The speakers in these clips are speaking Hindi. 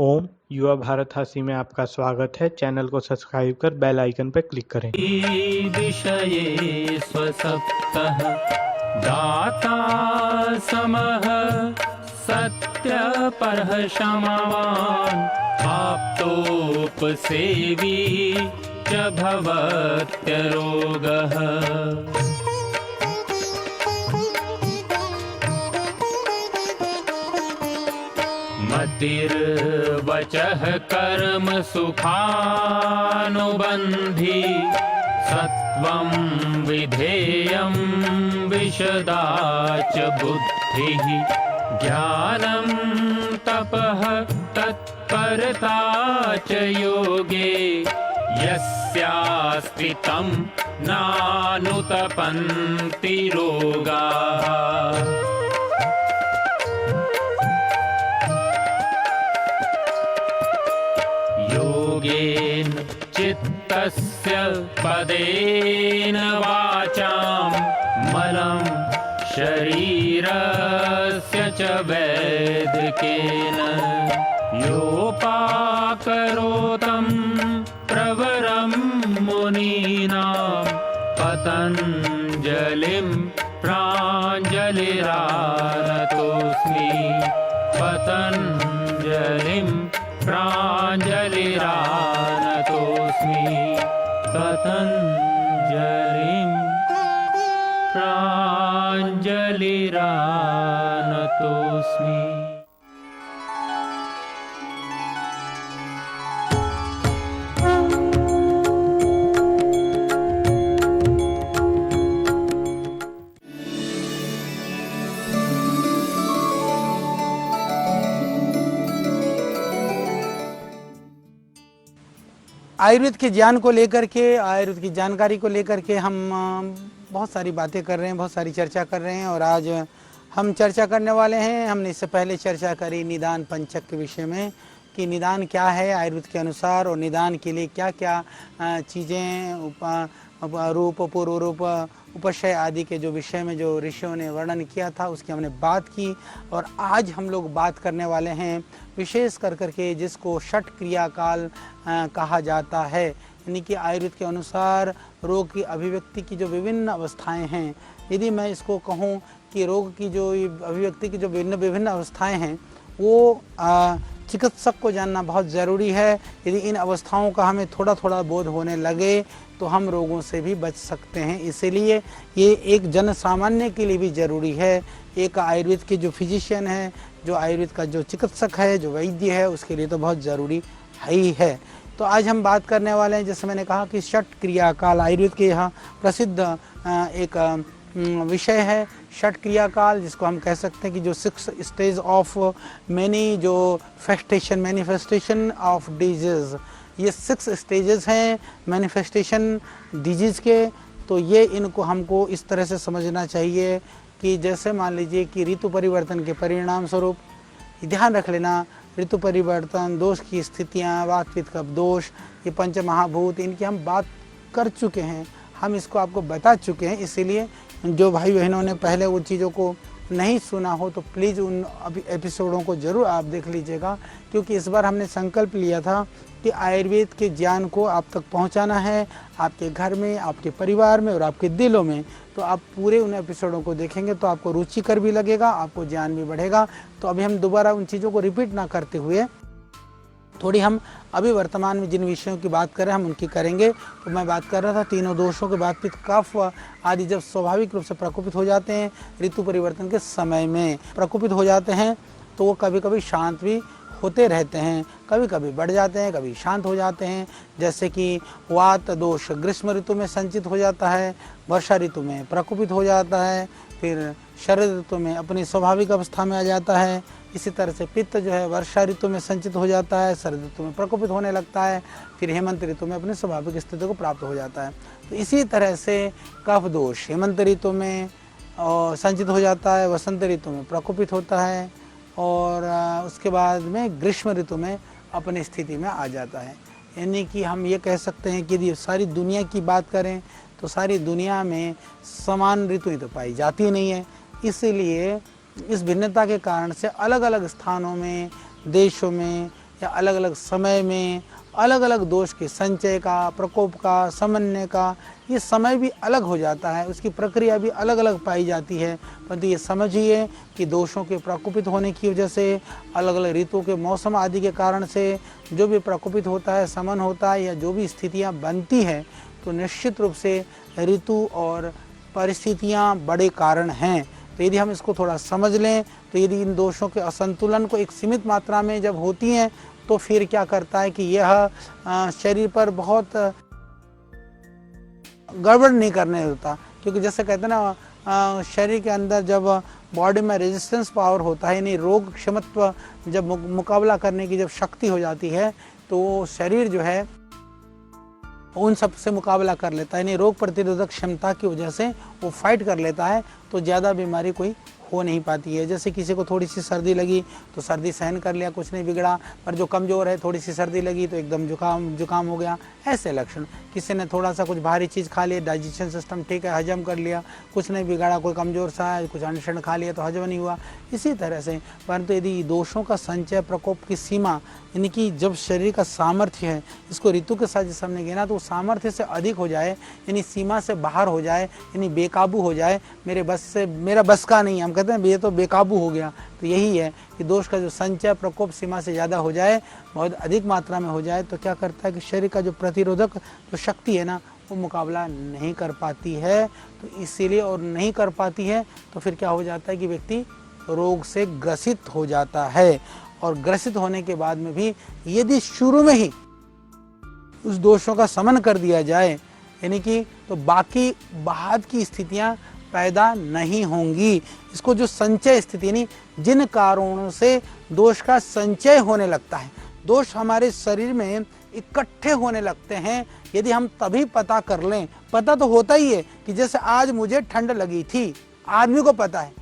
ओम युवा भारत हासी में आपका स्वागत है। चैनल को सब्सक्राइब कर बेल आइकन पर क्लिक करें। विषये स्वसप्तः दाता समः सत्यपरः क्षमावान् आप्तोपसेवी च भवत्यरोगः। मतिर्वचः कर्म सुखानुबन्धी सत्वं विधेयं विशदा च बुद्धिः ज्ञानं तपः तत्परता च योगे यस्यास्ति तं नानुतपन्ति रोगाः। योगेन चित्तस्य पदेन वाचां मलं शरीरस्य च वैदिकेन योपाकरोतं प्रवरं मुनीनां पतञ्जलिं प्राञ्जलिरानतोऽस्मि पतञ्जलिं प्राञ्जलिरानतोऽस्मि पतञ्जलिं प्राञ्जलिरानतोऽस्मि। आयुर्वेद के ज्ञान को लेकर के, आयुर्वेद की जानकारी को लेकर के हम बहुत सारी बातें कर रहे हैं, बहुत सारी चर्चा कर रहे हैं। और आज हम चर्चा करने वाले हैं, हमने इससे पहले चर्चा करी निदान पंचक के विषय में कि निदान क्या है आयुर्वेद के अनुसार और निदान के लिए क्या क्या चीज़ें रूप पूर्व रूप उपशय आदि के जो विषय में जो ऋषियों ने वर्णन किया था उसकी हमने बात की। और आज हम लोग बात करने वाले हैं विशेष कर करके जिसको षट क्रिया काल कहा जाता है, यानी कि आयुर्वेद के अनुसार रोग की अभिव्यक्ति की जो विभिन्न अवस्थाएं हैं। यदि मैं इसको कहूँ कि रोग की जो अभिव्यक्ति की जो विभिन्न अवस्थाएं हैं वो चिकित्सक को जानना बहुत ज़रूरी है। यदि इन अवस्थाओं का हमें थोड़ा थोड़ा बोध होने लगे तो हम रोगों से भी बच सकते हैं। इसीलिए ये एक जन सामान्य के लिए भी ज़रूरी है। एक आयुर्वेद के जो फिजिशियन है, जो आयुर्वेद का जो चिकित्सक है, जो वैद्य है, उसके लिए तो बहुत ज़रूरी है ही है। तो आज हम बात करने वाले हैं, जैसे मैंने कहा कि षट क्रिया काल आयुर्वेद के यहाँ प्रसिद्ध एक विषय है षट क्रिया काल, जिसको हम कह सकते हैं कि जो 6 स्टेज ऑफ मैनी जो मैनिफेस्टेशन ऑफ डिजीज़, ये 6 स्टेजेस हैं मैनिफेस्टेशन डिजीज़ के। तो ये इनको हमको इस तरह से समझना चाहिए कि जैसे मान लीजिए कि ऋतु परिवर्तन के परिणाम स्वरूप, ध्यान रख लेना, ऋतु परिवर्तन, दोष की स्थितियाँ, वात पित्त कफ दोष, ये पंच महाभूत, इनकी हम बात कर चुके हैं, हम इसको आपको बता चुके हैं। इसीलिए जो भाई बहनों ने पहले उन चीज़ों को नहीं सुना हो तो प्लीज़ उन एपिसोडों को ज़रूर आप देख लीजिएगा, क्योंकि इस बार हमने संकल्प लिया था कि आयुर्वेद के ज्ञान को आप तक पहुंचाना है, आपके घर में, आपके परिवार में और आपके दिलों में। तो आप पूरे उन एपिसोडों को देखेंगे तो आपको रुचिकर भी लगेगा, आपको ज्ञान भी बढ़ेगा। तो अभी हम दोबारा उन चीज़ों को रिपीट ना करते हुए थोड़ी हम अभी वर्तमान में जिन विषयों की बात करें हम उनकी करेंगे। तो मैं बात कर रहा था तीनों दोषों के, वात पित्त कफ आदि जब स्वाभाविक रूप से प्रकोपित हो जाते हैं ऋतु परिवर्तन के समय में प्रकोपित हो जाते हैं तो वो कभी कभी शांत भी होते रहते हैं, कभी कभी बढ़ जाते हैं, कभी शांत हो जाते हैं। जैसे कि वात दोष ग्रीष्म ऋतु में संचित हो जाता है, वर्षा ऋतु में प्रकोपित हो जाता है, फिर शरद ऋतु में अपनी स्वाभाविक अवस्था में आ जाता है। इसी तरह से पित्त जो है वर्षा ऋतु में संचित हो जाता है, शरद ऋतु में प्रकोपित होने लगता है, फिर हेमंत ऋतु में अपनी स्वाभाविक स्थिति को प्राप्त हो जाता है। तो इसी तरह से कफ दोष हेमंत ऋतु में संचित हो जाता है, वसंत ऋतु में प्रकोपित होता है और उसके बाद में ग्रीष्म ऋतु में अपनी स्थिति में आ जाता है। यानी कि हम ये कह सकते हैं कि यदि सारी दुनिया की बात करें तो सारी दुनिया में समान ऋतुएं तो पाई जाती नहीं है। इसीलिए इस भिन्नता के कारण से अलग अलग स्थानों में, देशों में या अलग अलग समय में अलग अलग दोष के संचय का, प्रकोप का, समन्वय का, ये समय भी अलग हो जाता है, उसकी प्रक्रिया भी अलग अलग पाई जाती है। परंतु ये समझिए कि दोषों के प्रकोपित होने की वजह से, अलग अलग ऋतुओं के मौसम आदि के कारण से जो भी प्रकोपित होता है, समन होता है या जो भी स्थितियाँ बनती हैं, तो निश्चित रूप से ऋतु और परिस्थितियाँ बड़े कारण हैं। तो यदि हम इसको थोड़ा समझ लें, तो यदि इन दोषों के असंतुलन को एक सीमित मात्रा में जब होती हैं, तो फिर क्या करता है कि यह शरीर पर बहुत गड़बड़ नहीं करने देता। क्योंकि जैसे कहते हैं ना, शरीर के अंदर जब बॉडी में रेजिस्टेंस पावर होता है, यानी रोग क्षमत्व जब मुकाबला करने की जब शक्ति हो जाती है, तो शरीर जो है उन सब से मुकाबला कर लेता है, यानी रोग प्रतिरोधक क्षमता की वजह से वो फाइट कर लेता है, तो ज़्यादा बीमारी कोई हो नहीं पाती है। जैसे किसी को थोड़ी सी सर्दी लगी तो सर्दी सहन कर लिया, कुछ नहीं बिगड़ा, पर जो कमज़ोर है थोड़ी सी सर्दी लगी तो एकदम जुकाम हो गया, ऐसे लक्षण। किसी ने थोड़ा सा कुछ भारी चीज़ खा लिया, डाइजेशन सिस्टम ठीक है, हजम कर लिया, कुछ नहीं बिगाड़ा, कोई कमज़ोर सा है, कुछ अनशन खा लिया तो हजम नहीं हुआ, इसी तरह से। परंतु यदि दोषों का संचय प्रकोप की सीमा, यानी कि जब शरीर का सामर्थ्य है, इसको ऋतु के साथ जिस हमने गिना, तो सामर्थ्य से अधिक हो जाए, यानी सीमा से बाहर हो जाए, यानी बेकाबू हो जाए, मेरा बस का नहीं, हम कहते हैं ये तो बेकाबू हो गया, तो यही है कि दोष का जो संचय प्रकोप सीमा से ज़्यादा हो जाए, बहुत अधिक मात्रा में हो जाए, तो क्या करता है कि शरीर का जो प्रतिरोधक जो शक्ति है ना, वो मुकाबला नहीं कर पाती है। तो इसीलिए, और नहीं कर पाती है तो फिर क्या हो जाता है कि व्यक्ति रोग से ग्रसित हो जाता है। और ग्रसित होने के बाद में भी यदि शुरू में ही उस दोषों का समन कर दिया जाए, यानी कि, तो बाकी बाद की स्थितियां पैदा नहीं होंगी। इसको जो संचय स्थिति, यानी जिन कारणों से दोष का संचय होने लगता है, दोष हमारे शरीर में इकट्ठे होने लगते हैं, यदि हम तभी पता कर लें। पता तो होता ही है कि जैसे आज मुझे ठंड लगी थी, आदमी को पता है,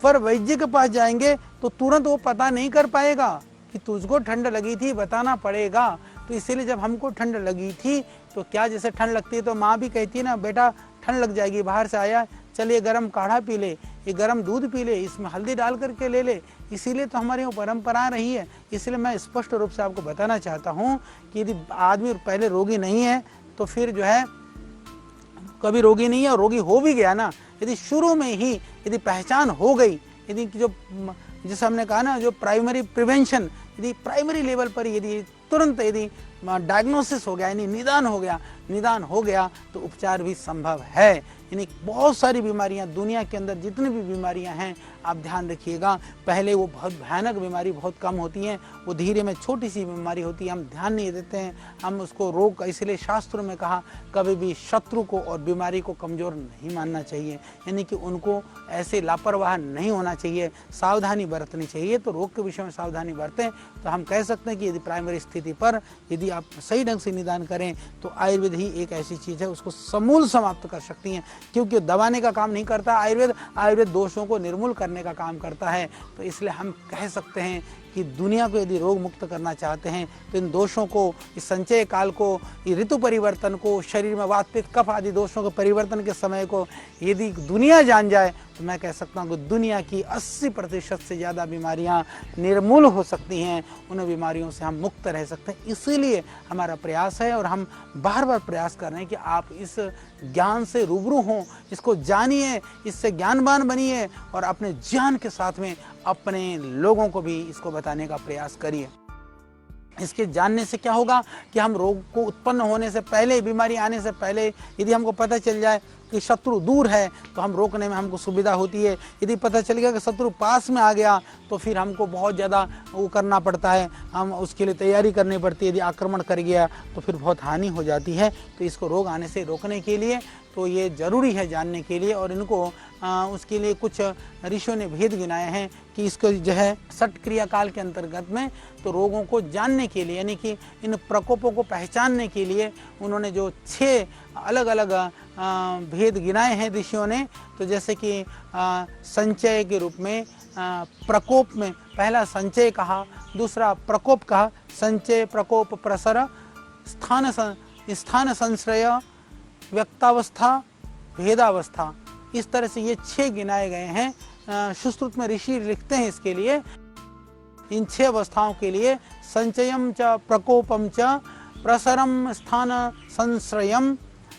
पर वैद्य के पास जाएंगे तो तुरंत वो पता नहीं कर पाएगा कि तुझको ठंड लगी थी, बताना पड़ेगा। तो इसीलिए जब हमको ठंड लगी थी, तो क्या जैसे ठंड लगती है तो माँ भी कहती है ना, बेटा ठंड लग जाएगी, बाहर से आया, चल ये गर्म काढ़ा पी ले, ये गर्म दूध पी ले, इसमें हल्दी डाल करके ले ले। इसीलिए तो हमारी वो परंपरा रही है। इसलिए मैं स्पष्ट रूप से आपको बताना चाहता हूँ कि यदि आदमी पहले रोगी नहीं है, तो फिर जो है कभी रोगी नहीं है, और रोगी हो भी गया ना, यदि शुरू में ही यदि पहचान हो गई, यदि जो जैसे हमने कहा ना, जो प्राइमरी प्रिवेंशन, यदि प्राइमरी लेवल पर यदि तुरंत यदि डायग्नोसिस हो गया, यानी निदान हो गया, तो उपचार भी संभव है। यानी बहुत सारी बीमारियां, दुनिया के अंदर जितनी भी बीमारियां हैं, आप ध्यान रखिएगा, पहले वो बहुत भयानक बीमारी बहुत कम होती हैं, वो धीरे में छोटी सी बीमारी होती है, हम ध्यान नहीं देते हैं, हम उसको रोग, इसलिए शास्त्रों में कहा कभी भी शत्रु को और बीमारी को कमज़ोर नहीं मानना चाहिए, यानी कि उनको ऐसे लापरवाह नहीं होना चाहिए, सावधानी बरतनी चाहिए। तो रोग के विषय में सावधानी बरतें, तो हम कह सकते हैं कि यदि प्राइमरी स्थिति पर यदि आप सही ढंग से निदान करें, तो आयुर्वेद ही एक ऐसी चीज़ है, उसको समूल समाप्त कर सकती हैं। क्योंकि दबाने का काम नहीं करता आयुर्वेद दोषों को निर्मूल करने का काम करता है। तो इसलिए हम कह सकते हैं कि दुनिया को यदि रोग मुक्त करना चाहते हैं, तो इन दोषों को, इस संचय काल को, ऋतु परिवर्तन को, शरीर में वात पित्त कफ आदि दोषों के परिवर्तन के समय को यदि दुनिया जान जाए, तो मैं कह सकता हूँ कि दुनिया की 80% से ज़्यादा बीमारियाँ निर्मूल हो सकती हैं, उन बीमारियों से हम मुक्त रह सकते हैं। इसीलिए हमारा प्रयास है, और हम बार बार प्रयास कर रहे हैं कि आप इस ज्ञान से रूबरू हों, इसको जानिए, इससे ज्ञानवान बनिए, और अपने ज्ञान के साथ में अपने लोगों को भी इसको बताने का प्रयास करिए। इसके जानने से क्या होगा कि हम रोग को उत्पन्न होने से पहले, बीमारी आने से पहले, यदि हमको पता चल जाए कि शत्रु दूर है, तो हम रोकने में हमको सुविधा होती है। यदि पता चल गया कि शत्रु पास में आ गया, तो फिर हमको बहुत ज़्यादा वो करना पड़ता है, हम उसके लिए तैयारी करनी पड़ती है। यदि आक्रमण कर गया तो फिर बहुत हानि हो जाती है। तो इसको रोग आने से रोकने के लिए तो ये ज़रूरी है जानने के लिए, और इनको उसके लिए कुछ ऋषियों ने भेद गिनाए हैं कि इसको जो है सट क्रिया काल के अंतर्गत में, तो रोगों को जानने के लिए, यानी कि इन प्रकोपों को पहचानने के लिए उन्होंने जो 6 अलग अलग भेद गिनाए हैं ऋषियों ने। तो जैसे कि संचय के रूप में, प्रकोप में पहला संचय कहा, दूसरा प्रकोप कहा, संचय प्रकोप प्रसर, स्थान संश्रय, व्यक्तावस्था, भेदावस्था, इस तरह से ये 6 गिनाए गए हैं। सुश्रुत में ऋषि लिखते हैं इसके लिए, इन 6 अवस्थाओं के लिए संचयम च प्रकोपम च प्रसरम स्थान संश्रयम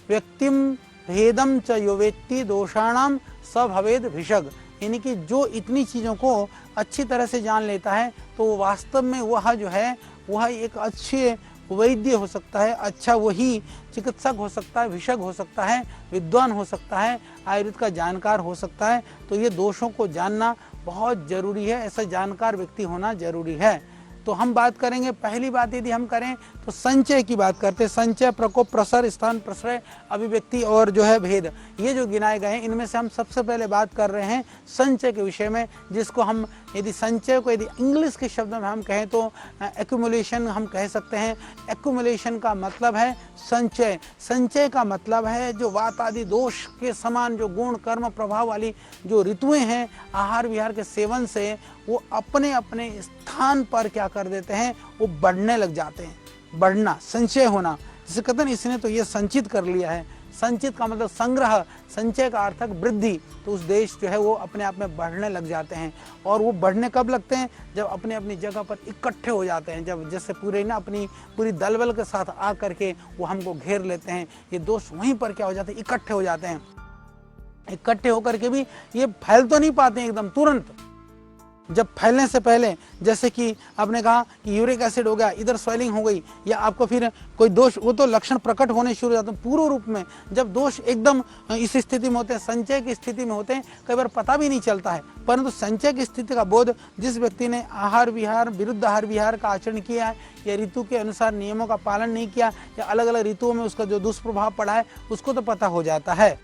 व्यक्तिम भेदम च यो वेत्ति दोषाणाम स भवेद भिषग। यानी कि जो इतनी चीज़ों को अच्छी तरह से जान लेता है तो वास्तव में वह जो है वह एक अच्छे वैद्य हो सकता है, अच्छा वही चिकित्सक हो सकता है, भिषग हो सकता है, विद्वान हो सकता है, आयुर्वेद का जानकार हो सकता है। तो ये दोषों को जानना बहुत जरूरी है, ऐसा जानकार व्यक्ति होना जरूरी है। तो हम बात करेंगे, पहली बात यदि हम करें तो संचय की बात करते हैं। संचय, प्रकोप, प्रसर, स्थान, प्रश्रय, अभिव्यक्ति और जो है भेद, ये जो गिनाए गए हैं इनमें से हम सबसे पहले बात कर रहे हैं संचय के विषय में, जिसको हम यदि संचय को यदि इंग्लिश के शब्दों में हम कहें तो एक्यूमुलेशन हम कह सकते हैं। एक्यूमुलेशन का मतलब है संचय। संचय का मतलब है जो वात आदि दोष के समान जो गुण कर्म प्रभाव वाली जो ऋतुएं हैं, आहार विहार के सेवन से वो अपने अपने स्थान पर क्या कर देते हैं, वो बढ़ने लग जाते हैं। बढ़ना, संचय होना, जिसे कहते हैं इसने तो ये संचित कर लिया है। संचित का मतलब संग्रह, संचय का अर्थ है वृद्धि। तो उस देश जो है वो अपने आप में बढ़ने लग जाते हैं। और वो बढ़ने कब लगते हैं, जब अपने अपनी जगह पर इकट्ठे हो जाते हैं, जब जैसे पूरे ना अपनी पूरी दलबल के साथ आ करके वो हमको घेर लेते हैं। ये दोष वहीं पर क्या हो जाते हैं, इकट्ठे हो जाते हैं। इकट्ठे होकर के भी ये फैल तो नहीं पाते हैं एकदम तुरंत। जब फैलने से पहले, जैसे कि आपने कहा कि यूरिक एसिड हो गया, इधर स्वेलिंग हो गई, या आपको फिर कोई दोष, वो तो लक्षण प्रकट होने शुरू हो जाते हैं पूर्ण रूप में। जब दोष एकदम इस स्थिति में होते हैं, संचय की स्थिति में होते हैं, कई बार पता भी नहीं चलता है। परंतु संचय की स्थिति का बोध जिस व्यक्ति ने आहार विहार, विरुद्ध आहार विहार का आचरण किया है, या ऋतु के अनुसार नियमों का पालन नहीं किया, या अलग अलग ऋतुओं में उसका जो दुष्प्रभाव पड़ा है उसको तो पता हो जाता है।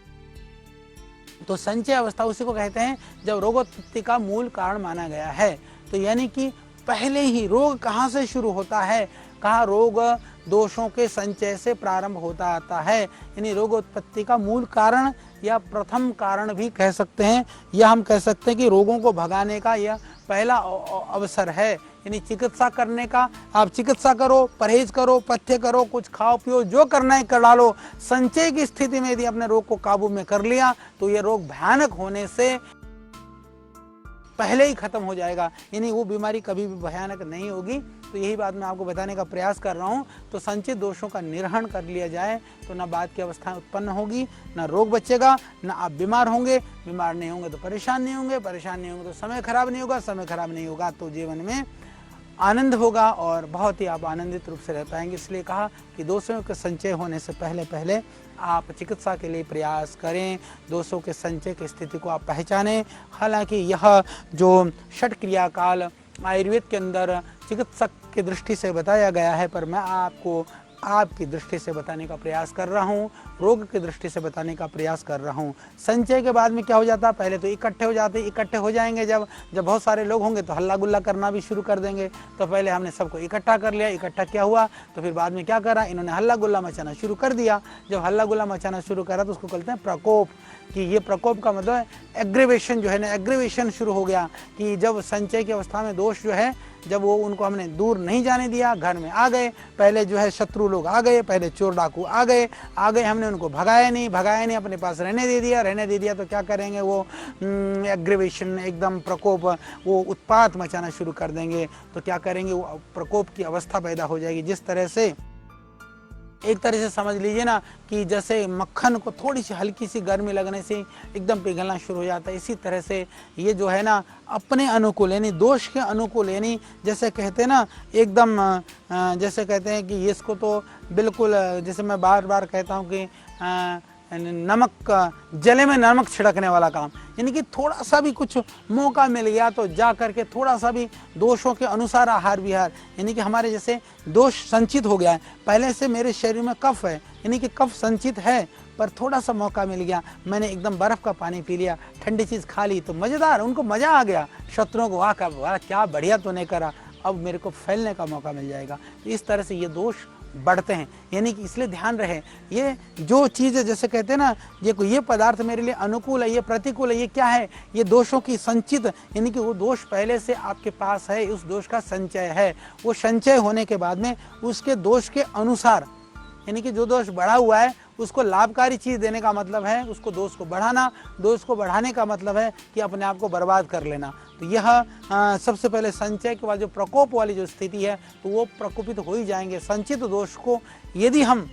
तो संचय अवस्था उसी को कहते हैं जब रोगोत्पत्ति का मूल कारण माना गया है। तो यानी कि पहले ही रोग कहाँ से शुरू होता है, कहाँ रोग दोषों के संचय से प्रारंभ होता आता है। यानी रोगोत्पत्ति का मूल कारण या प्रथम कारण भी कह सकते हैं, या हम कह सकते हैं कि रोगों को भगाने का यह पहला अवसर है। यानी चिकित्सा करने का, आप चिकित्सा करो, परहेज करो, पथ्य करो, कुछ खाओ पियो, जो करना है कर डालो। संचय की स्थिति में यदि अपने रोग को काबू में कर लिया तो ये रोग भयानक होने से पहले ही खत्म हो जाएगा। यानी वो बीमारी कभी भी भयानक नहीं होगी। तो यही बात मैं आपको बताने का प्रयास कर रहा हूँ। तो संचित दोषों का निर्हरण कर लिया जाए तो ना बाद की अवस्थाएं उत्पन्न होगी, ना रोग बचेगा, ना आप बीमार होंगे। बीमार नहीं होंगे तो परेशान नहीं होंगे, परेशान नहीं होंगे तो समय खराब नहीं होगा, समय खराब नहीं होगा तो जीवन में आनंद होगा और बहुत ही आप आनंदित रूप से रह पाएंगे। इसलिए कहा कि दोषों के संचय होने से पहले पहले आप चिकित्सा के लिए प्रयास करें, दोषों के संचय की स्थिति को आप पहचानें। हालांकि यह जो षट क्रिया काल आयुर्वेद के अंदर चिकित्सक की दृष्टि से बताया गया है, पर मैं आपको आपकी दृष्टि से बताने का प्रयास कर रहा हूँ, रोग की दृष्टि से बताने का प्रयास कर रहा हूँ। संचय के बाद में क्या हो जाता है, पहले तो इकट्ठे हो जाते, इकट्ठे हो जाएंगे। जब बहुत सारे लोग होंगे तो हल्ला गुल्ला करना भी शुरू कर देंगे। तो पहले हमने सबको इकट्ठा कर लिया, इकट्ठा क्या हुआ तो फिर बाद में क्या करा, इन्होंने हल्ला गुल्ला मचाना शुरू कर दिया। जब हल्ला गुल्ला मचाना शुरू करा तो उसको कहते हैं प्रकोप। कि ये प्रकोप का मतलब है एग्रीवेशन, जो है ना एग्रीवेशन शुरू हो गया। कि जब संचय की अवस्था में दोष जो है, जब वो उनको हमने दूर नहीं जाने दिया, घर में आ गए, पहले जो है शत्रु लोग आ गए, पहले चोर डाकू आ गए, हमने उनको भगाया नहीं, अपने पास रहने दे दिया तो क्या करेंगे वो एग्रीवेशन, एकदम प्रकोप, वो उत्पात मचाना शुरू कर देंगे। तो क्या करेंगे, वो प्रकोप की अवस्था पैदा हो जाएगी। जिस तरह से एक तरह से समझ लीजिए ना कि जैसे मक्खन को थोड़ी सी हल्की सी गर्मी लगने से एकदम पिघलना शुरू हो जाता है, इसी तरह से ये जो है ना अपने अनुकूल, यानी दोष के अनुकूल, यानी जैसे कहते हैं ना एकदम जैसे कहते हैं कि इसको तो बिल्कुल, जैसे मैं बार बार कहता हूँ कि नमक, जले में नमक छिड़कने वाला काम। यानी कि थोड़ा सा भी कुछ मौका मिल गया तो जा करके थोड़ा सा भी दोषों के अनुसार आहार विहार, यानी कि हमारे जैसे दोष संचित हो गया है, पहले से मेरे शरीर में कफ है, यानी कि कफ संचित है, पर थोड़ा सा मौका मिल गया, मैंने एकदम बर्फ़ का पानी पी लिया, ठंडी चीज़ खा ली, तो मज़ेदार, उनको मज़ा आ गया। शत्रुओं को वाह क्या बढ़िया तूने करा, अब मेरे को फैलने का मौका मिल जाएगा। तो इस तरह से ये दोष बढ़ते हैं। यानी कि इसलिए ध्यान रहे, ये जो चीज़ जैसे कहते हैं ना, ये पदार्थ मेरे लिए अनुकूल है, ये प्रतिकूल है, ये क्या है, ये दोषों की संचित, यानी कि वो दोष पहले से आपके पास है, उस दोष का संचय है। वो संचय होने के बाद में उसके दोष के अनुसार, यानी कि जो दोष बढ़ा हुआ है उसको लाभकारी चीज़ देने का मतलब है उसको दोष को बढ़ाना, दोष को बढ़ाने का मतलब है कि अपने आप को बर्बाद कर लेना। तो यह सबसे पहले संचय के बाद जो प्रकोप वाली जो स्थिति है तो वो प्रकोपित हो ही जाएंगे। संचित दोष को यदि हम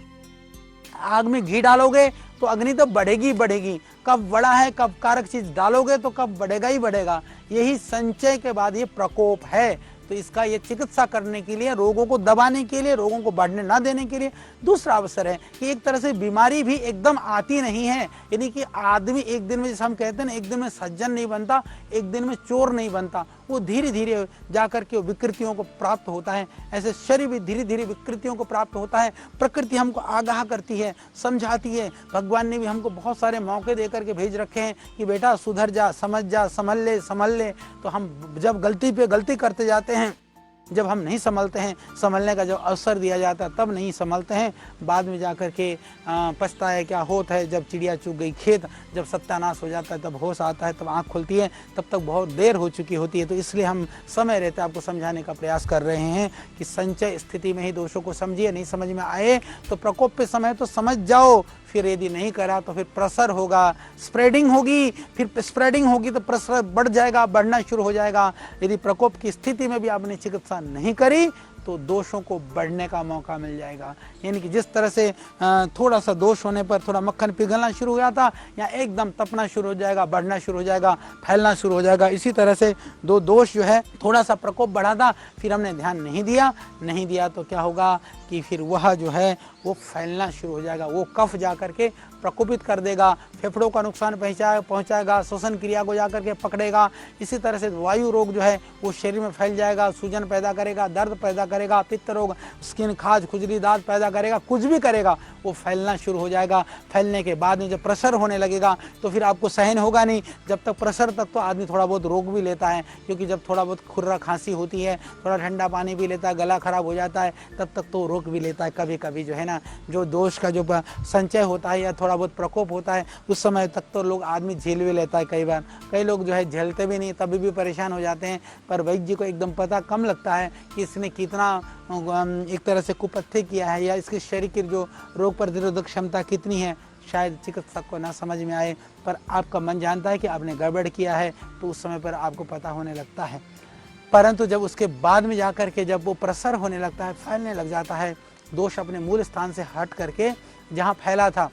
आग में घी डालोगे तो अग्नि तो बढ़ेगी बढ़ेगी, कब बड़ा है कब कारक चीज डालोगे तो कब बढ़ेगा ही बढ़ेगा। यही संचय के बाद ये प्रकोप है। तो इसका ये चिकित्सा करने के लिए, रोगों को दबाने के लिए, रोगों को बढ़ने ना देने के लिए दूसरा अवसर है कि एक तरह से बीमारी भी एकदम आती नहीं है। यानी कि आदमी एक दिन में, जैसे हम कहते हैं ना, एक दिन में सज्जन नहीं बनता, एक दिन में चोर नहीं बनता, वो धीरे धीरे जाकर के विकृतियों को प्राप्त होता है। ऐसे शरीर भी धीरे धीरे विकृतियों को प्राप्त होता है। प्रकृति हमको आगाह करती है, समझाती है। भगवान ने भी हमको बहुत सारे मौके दे करके भेज रखे हैं कि बेटा सुधर जा, समझ जा, संभल ले। तो हम जब गलती पे गलती करते जाते हैं, जब हम नहीं संभलते हैं, संभलने का जब अवसर दिया जाता है तब नहीं संभलते हैं, बाद में जाकर के पछताए क्या होता है। जब चिड़िया चुग गई खेत, जब सत्यानाश हो जाता है तब होश आता है, तब आँख खुलती है, तब तक बहुत देर हो चुकी होती है। तो इसलिए हम समय रहते आपको समझाने का प्रयास कर रहे हैं कि संचय स्थिति में ही दोषों को समझिए। नहीं समझ में आए तो प्रकोप पे समय तो समझ जाओ, फिर यदि नहीं करा तो फिर प्रसर होगा, स्प्रेडिंग होगी, फिर स्प्रेडिंग होगी तो प्रसर बढ़ जाएगा, बढ़ना शुरू हो जाएगा। यदि प्रकोप की स्थिति में भी आपने चिकित्सा नहीं करी तो दोषों को बढ़ने का मौका मिल जाएगा। यानी कि जिस तरह से थोड़ा सा दोष होने पर थोड़ा मक्खन पिघलना शुरू हो जाता, या एकदम तपना शुरू हो जाएगा, बढ़ना शुरू हो जाएगा, फैलना शुरू हो जाएगा। इसी तरह से दो दोष जो है थोड़ा सा प्रकोप बढ़ा था, फिर हमने ध्यान नहीं दिया तो क्या होगा कि फिर वह जो है वो फैलना शुरू हो जाएगा। वो कफ जा करके प्रकोपित कर देगा, फेफड़ों का नुकसान पहुंचाएगा, श्वसन क्रिया को जाकर के पकड़ेगा। इसी तरह से वायु रोग जो है वो शरीर में फैल जाएगा, सूजन पैदा करेगा, दर्द पैदा करेगा, पित्त रोग, स्किन खाज, खुजली, दाद पैदा करेगा, कुछ भी करेगा वो फैलना शुरू हो जाएगा। फैलने के बाद में जब प्रेशर होने लगेगा तो फिर आपको सहन होगा नहीं। जब तक प्रेशर तक तो आदमी थोड़ा बहुत रोग भी लेता है, क्योंकि जब थोड़ा बहुत खुर्रा खांसी होती है, थोड़ा ठंडा पानी भी लेता है, गला खराब हो जाता है, तब तक तो रोग भी लेता है। कभी कभी जो है ना, जो दोष का जो संचय होता है या थोड़ा बहुत प्रकोप होता है उस समय तक तो लोग आदमी झेल भी लेता है। कई बार कई लोग जो है झेलते भी नहीं, तभी भी परेशान हो जाते हैं। पर वैद्य जी को एकदम पता कम लगता है कि इसने कितना एक तरह से कुपथ्य किया है, या इसके शरीर की जो रोग प्रतिरोधक क्षमता कितनी है। शायद चिकित्सक को ना समझ में आए, पर आपका मन जानता है कि आपने गड़बड़ किया है, तो उस समय पर आपको पता होने लगता है। परंतु जब उसके बाद में जाकर के जब वो प्रसर होने लगता है, फैलने लग जाता है, दोष अपने मूल स्थान से हट करके जहाँ फैला था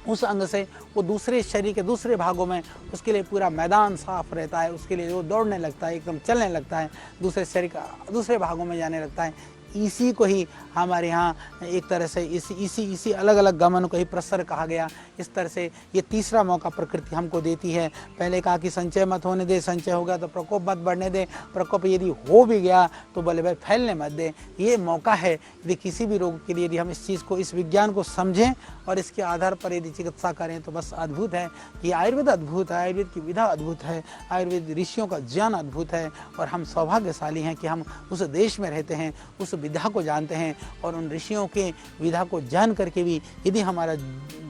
उस अंग से वो दूसरे शरीर के दूसरे भागों में, उसके लिए पूरा मैदान साफ रहता है, उसके लिए वो दौड़ने लगता है, एकदम चलने लगता है, दूसरे शरीर का दूसरे भागों में जाने लगता है। इसी को ही हमारे यहाँ एक तरह से इसी अलग अलग गमन को ही प्रसर कहा गया। इस तरह से ये तीसरा मौका प्रकृति हमको देती है। पहले कहा कि संचय मत होने दे, संचय हो गया तो प्रकोप मत बढ़ने दे, प्रकोप यदि हो भी गया तो बोले भाई फैलने मत दे। ये मौका है यदि किसी भी रोग के लिए यदि हम इस चीज़ को, इस विज्ञान को समझें और इसके आधार पर यदि चिकित्सा करें तो बस अद्भुत है कि आयुर्वेद अद्भुत है, आयुर्वेद की विधा अद्भुत है, आयुर्वेद ऋषियों का ज्ञान अद्भुत है। और हम सौभाग्यशाली हैं कि हम उस देश में रहते हैं, उस विधा को जानते हैं, और उन ऋषियों के विधा को जान करके भी यदि हमारा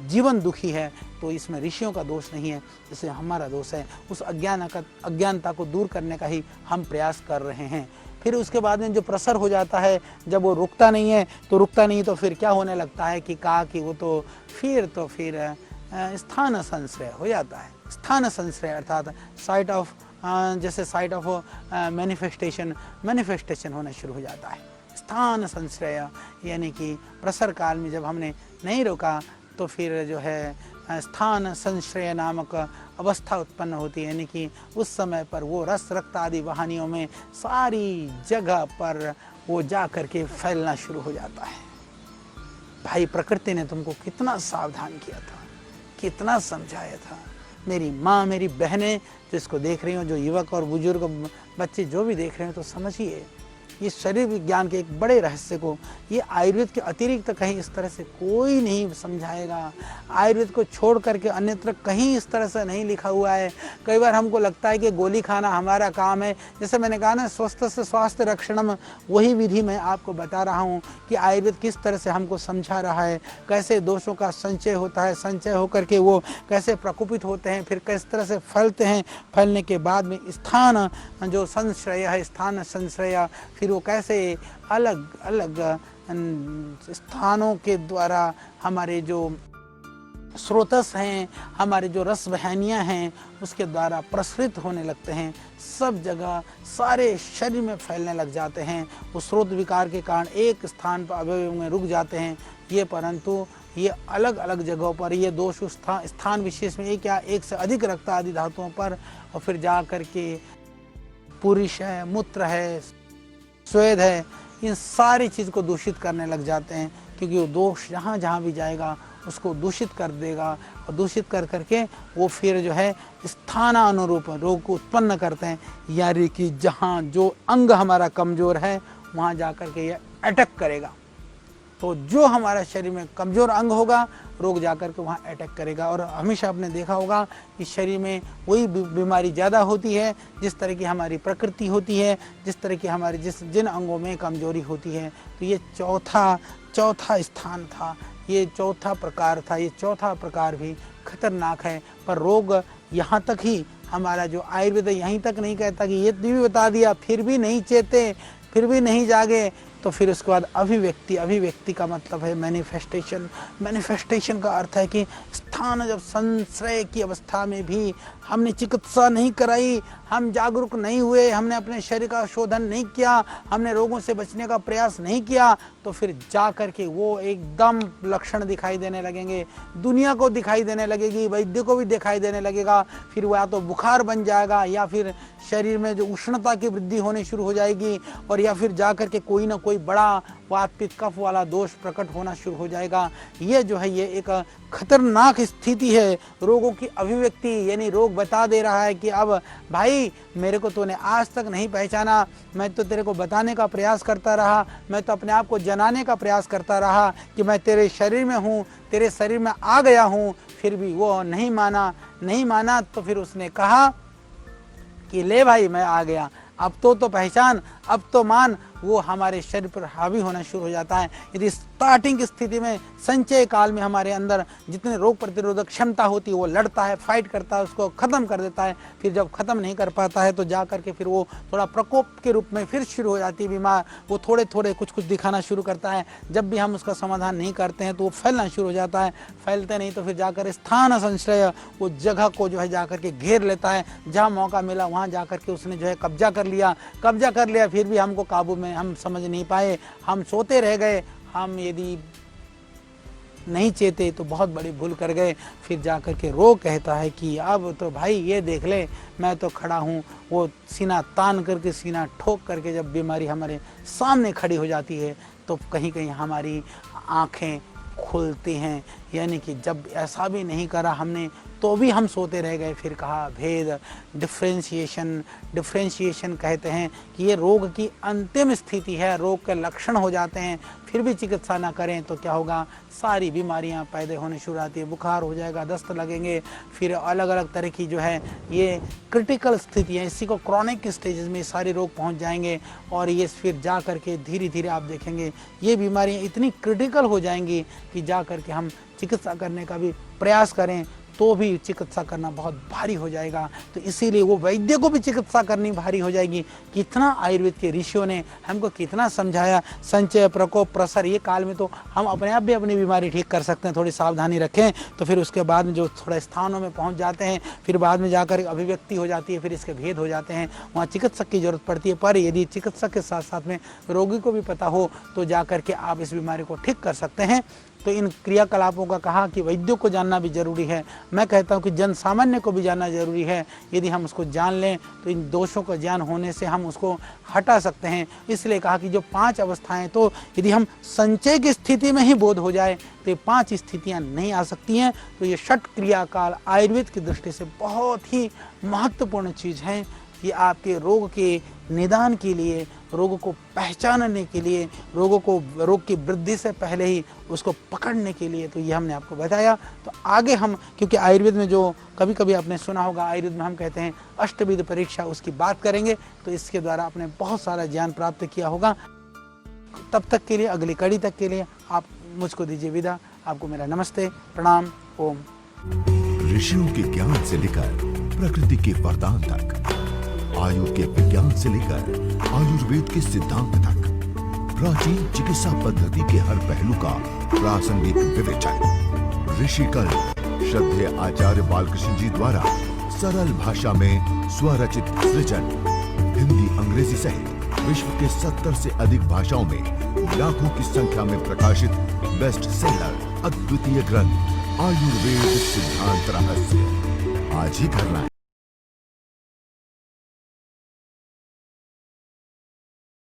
जीवन दुखी है तो इसमें ऋषियों का दोष नहीं है, इसमें हमारा दोष है। उस अज्ञानता को दूर करने का ही हम प्रयास कर रहे हैं। फिर उसके बाद में जो प्रसर हो जाता है, जब वो रुकता नहीं तो फिर क्या होने लगता है कि कहा कि वो तो फिर स्थान संश्रय हो जाता है। स्थान संश्रय अर्थात साइट ऑफ जैसे साइट ऑफ मैनिफेस्टेशन होना शुरू हो जाता है। स्थान संश्रय यानी कि प्रसर काल में जब हमने नहीं रोका तो फिर जो है स्थान संश्रय नामक अवस्था उत्पन्न होती है। यानी कि उस समय पर वो रस, रक्त आदि वाहिनियों में सारी जगह पर वो जा करके फैलना शुरू हो जाता है। भाई प्रकृति ने तुमको कितना सावधान किया था, कितना समझाया था। मेरी माँ, मेरी बहनें जो इसको देख रही हो, जो युवक और बुजुर्ग बच्चे जो भी देख रहे हैं, तो समझिए ये शरीर विज्ञान के एक बड़े रहस्य को ये आयुर्वेद के अतिरिक्त कहीं इस तरह से कोई नहीं समझाएगा। आयुर्वेद को छोड़ करके अन्यत्र कहीं इस तरह से नहीं लिखा हुआ है। कई बार हमको लगता है कि गोली खाना हमारा काम है। जैसे मैंने कहा ना, स्वस्थ से स्वास्थ्य रक्षणम, वही विधि मैं आपको बता रहा हूँ कि आयुर्वेद किस तरह से हमको समझा रहा है, कैसे दोषों का संचय होता है, संचय होकर के वो कैसे प्रकोपित होते हैं, फिर किस तरह से फैलते हैं, फैलने के बाद में स्थान जो संश्रय है, स्थान संश्रय, फिर फिर वो कैसे अलग अलग स्थानों के द्वारा हमारे जो स्रोतस हैं, हमारे जो रस वाहिनियाँ हैं, उसके द्वारा प्रसरित होने लगते हैं, सब जगह सारे शरीर में फैलने लग जाते हैं। वो स्रोत विकार के कारण एक स्थान पर अवयव में रुक जाते हैं ये, परंतु ये अलग अलग जगहों पर ये दोष स्थान विशेष में एक या एक से अधिक रक्त आदि धातुओं पर, और फिर जा कर के पुरुष है, मूत्र है, स्वेद है, इन सारी चीज़ को दूषित करने लग जाते हैं, क्योंकि वो दोष जहाँ जहाँ भी जाएगा उसको दूषित कर देगा, और दूषित कर करके वो फिर जो है स्थानानुरूप रोग को उत्पन्न करते हैं। यानी कि जहाँ जो अंग हमारा कमज़ोर है वहाँ जा कर के ये अटैक करेगा। तो जो हमारा शरीर में कमज़ोर अंग होगा रोग जाकर के वहाँ अटैक करेगा। और हमेशा आपने देखा होगा कि शरीर में वही बीमारी ज़्यादा होती है जिस तरह की हमारी प्रकृति होती है, जिस तरह की हमारी जिन अंगों में कमज़ोरी होती है। तो ये चौथा स्थान था, ये चौथा प्रकार था। ये चौथा प्रकार भी खतरनाक है, पर रोग यहाँ तक ही हमारा जो आयुर्वेद यहीं तक नहीं कहता कि ये भी बता दिया फिर भी नहीं चेते, फिर भी नहीं जागे, तो फिर उसके बाद अभिव्यक्ति का मतलब है मैनिफेस्टेशन का अर्थ है कि स्थान जब संशय की अवस्था में भी हमने चिकित्सा नहीं कराई, हम जागरूक नहीं हुए, हमने अपने शरीर का शोधन नहीं किया, हमने रोगों से बचने का प्रयास नहीं किया, तो फिर जा कर के वो एकदम लक्षण दिखाई देने लगेंगे, दुनिया को दिखाई देने लगेगी, वैद्य को भी दिखाई देने लगेगा। फिर वो या तो बुखार बन जाएगा, या फिर शरीर में जो उष्णता की वृद्धि होनी शुरू हो जाएगी, और या फिर जा कर के कोई ना कोई बड़ा वात पित्त कफ वाला दोष प्रकट होना शुरू हो जाएगा। ये जो है ये एक खतरनाक स्थिति है रोगों की अभिव्यक्ति। यानी रोग बता दे रहा है कि अब भाई मेरे को तूने आज तक नहीं पहचाना, मैं तो तेरे को बताने का प्रयास करता रहा, मैं तो अपने आप को जनाने का प्रयास करता रहा कि मैं तेरे शरीर में हूँ, तेरे शरीर में आ गया हूँ, फिर भी वो नहीं माना। तो फिर उसने कहा कि ले भाई मैं आ गया, अब तो पहचान, अब तो मान। वो हमारे शरीर पर हावी होना शुरू हो जाता है। यदि स्टार्टिंग की स्थिति में संचय काल में हमारे अंदर जितने रोग प्रतिरोधक क्षमता होती है वो लड़ता है, फाइट करता है, उसको ख़त्म कर देता है। फिर जब ख़त्म नहीं कर पाता है तो जा करके फिर वो थोड़ा प्रकोप के रूप में फिर शुरू हो जाती है बीमार, वो थोड़े थोड़े कुछ दिखाना शुरू करता है। जब भी हम उसका समाधान नहीं करते हैं तो वो फैलना शुरू हो जाता है, फैलते नहीं तो फिर जाकर स्थान संश्रय वो जगह को जो है जा करके घेर लेता है। जहाँ मौका मिला वहाँ जा करके उसने जो है कब्जा कर लिया, फिर भी हमको काबू में हम समझ नहीं पाए, हम सोते रह गए। हम यदि नहीं चेते तो बहुत बड़ी भूल कर गए। फिर जाकर के रोग कहता है कि अब तो भाई ये देख ले, मैं तो खड़ा हूँ। वो सीना तान करके, सीना ठोक करके जब बीमारी हमारे सामने खड़ी हो जाती है तो कहीं कहीं हमारी आँखें खुलती हैं। यानी कि जब ऐसा भी नहीं करा हमने तो भी हम सोते रह गए। फिर कहा भेद, डिफ्रेंशिएशन कहते हैं कि ये रोग की अंतिम स्थिति है, रोग के लक्षण हो जाते हैं, फिर भी चिकित्सा ना करें तो क्या होगा, सारी बीमारियां पैदा होने शुरू आती है, बुखार हो जाएगा, दस्त लगेंगे, फिर अलग अलग तरह की जो है ये क्रिटिकल स्थिति है, इसी को क्रॉनिक स्टेजेस में सारे रोग पहुंच जाएंगे। और ये फिर जा करके धीरे धीरे आप देखेंगे ये बीमारियां इतनी क्रिटिकल हो जाएंगी कि जा करके हम चिकित्सा करने का भी प्रयास करें तो भी चिकित्सा करना बहुत भारी हो जाएगा। तो इसीलिए वो वैद्य को भी चिकित्सा करनी भारी हो जाएगी। कितना आयुर्वेद के ऋषियों ने हमको कितना समझाया, संचय, प्रकोप, प्रसर, ये काल में तो हम अपने आप भी अपनी बीमारी ठीक कर सकते हैं, थोड़ी सावधानी रखें। तो फिर उसके बाद में जो थोड़े स्थानों में पहुंच जाते हैं, फिर बाद में जाकर अभिव्यक्ति हो जाती है, फिर इसके भेद हो जाते हैं, वहाँ चिकित्सक की जरूरत पड़ती है। पर यदि चिकित्सक के साथ साथ में रोगी को भी पता हो तो जा करके आप इस बीमारी को ठीक कर सकते हैं। तो इन क्रियाकलापों का कहा कि वैद्यों को जानना भी जरूरी है। मैं कहता हूं कि जन सामान्य को भी जानना जरूरी है। यदि हम उसको जान लें तो इन दोषों का ज्ञान होने से हम उसको हटा सकते हैं। इसलिए कहा कि जो 5 अवस्थाएं, तो यदि हम संचय की स्थिति में ही बोध हो जाए तो ये 5 स्थितियां नहीं आ सकती हैं। तो ये षट क्रियाकाल आयुर्वेद की दृष्टि से बहुत ही महत्वपूर्ण चीज़ है कि आपके रोग के निदान के लिए, रोग को पहचानने के लिए, रोग की वृद्धि से पहले ही उसको पकड़ने के लिए, तो ये हमने आपको बताया। तो आगे हम, क्योंकि आयुर्वेद में जो कभी कभी आपने सुना होगा, आयुर्वेद में हम कहते हैं अष्टविध परीक्षा, उसकी बात करेंगे। तो इसके द्वारा आपने बहुत सारा ज्ञान प्राप्त किया होगा। तब तक के लिए, अगली कड़ी तक के लिए आप मुझको दीजिए विदा। आपको मेरा नमस्ते, प्रणाम, ओम। ऋषियों के ज्ञान से लेकर प्रकृति के वरदान तक, आयु के विज्ञान से लेकर आयुर्वेद के सिद्धांत तक, प्राचीन चिकित्सा पद्धति के हर पहलू का प्रासंगिक विवेचन। ऋषिकल श्रद्धेय आचार्य बालकृष्ण जी द्वारा सरल भाषा में स्वरचित सृजन, हिंदी अंग्रेजी सहित विश्व के 70 से अधिक भाषाओं में लाखों की संख्या में प्रकाशित बेस्ट सेलर अद्वितीय ग्रंथ आयुर्वेद सिद्धांत रहस्य आज ही करना है।